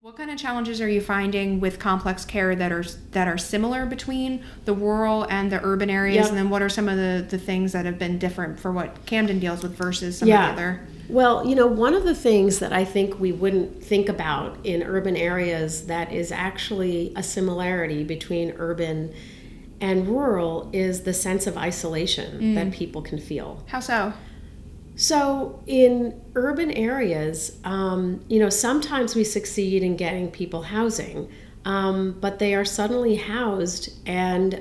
What kind of challenges are you finding with complex care that are similar between the rural and the urban areas? Yep. And then what are some of the things that have been different for what Camden deals with versus some of the other? Well, one of the things that I think we wouldn't think about in urban areas that is actually a similarity between urban and rural is the sense of isolation that people can feel. How so? So in urban areas, sometimes we succeed in getting people housing, but they are suddenly housed and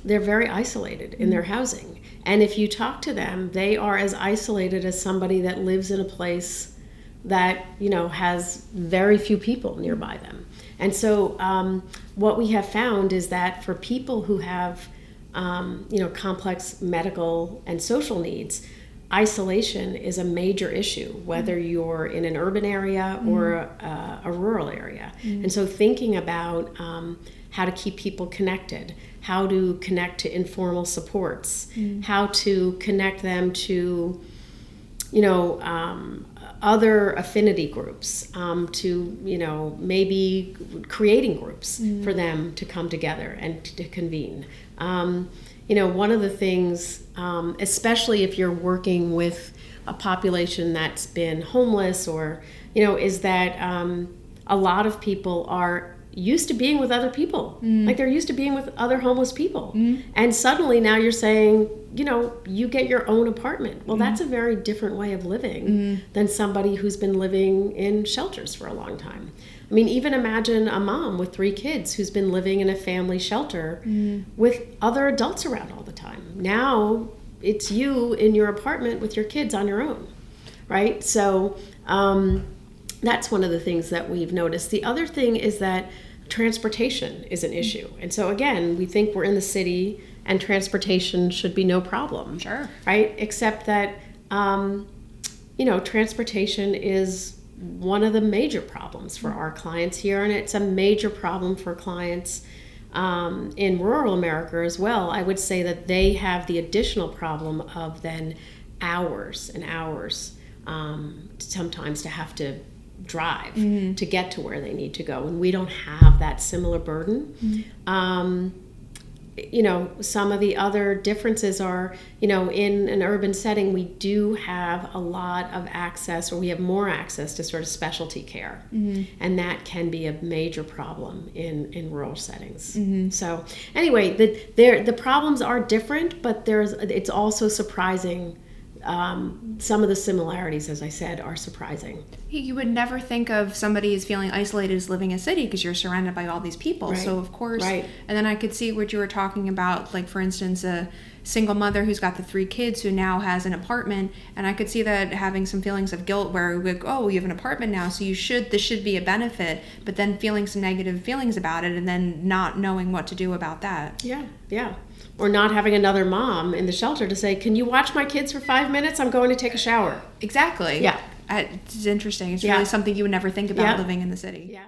they're very isolated in their housing. And if you talk to them, they are as isolated as somebody that lives in a place that, has very few people nearby them. And so what we have found is that for people who have, complex medical and social needs, isolation is a major issue, whether you're in an urban area or a rural area. And so thinking about how to keep people connected, how to connect to informal supports, how to connect them to, other affinity groups, to, maybe creating groups for them to come together and to convene. One of the things, especially if you're working with a population that's been homeless or, is that a lot of people are used to being with other people. Like they're used to being with other homeless people. And suddenly now you're saying, you get your own apartment. Well, that's a very different way of living than somebody who's been living in shelters for a long time. I mean, even imagine a mom with 3 kids who's been living in a family shelter with other adults around all the time. Now it's you in your apartment with your kids on your own, right? So that's one of the things that we've noticed. The other thing is that transportation is an issue. And so again, we think we're in the city and transportation should be no problem. Sure. Right? Except that, transportation is one of the major problems for our clients here, and it's a major problem for clients in rural America as well. I would say that they have the additional problem of then hours and hours sometimes to have to drive to get to where they need to go, and we don't have that similar burden. Some of the other differences are, in an urban setting, we do have a lot of access, or we have more access to sort of specialty care. And that can be a major problem in rural settings. So anyway, the problems are different, but it's also surprising. Some of the similarities, as I said, are surprising. You would never think of somebody as feeling isolated as living in a city because you're surrounded by all these people. Right. So, of course, Right. And then I could see what you were talking about, like, for instance, a single mother who's got the 3 kids who now has an apartment, and I could see that having some feelings of guilt where we go, oh, you have an apartment now, so this should be a benefit, but then feeling some negative feelings about it and then not knowing what to do about that. Yeah. Or not having another mom in the shelter to say, can you watch my kids for 5 minutes? I'm going to take a shower. Exactly. Yeah. It's interesting. It's really something you would never think about living in the city. Yeah.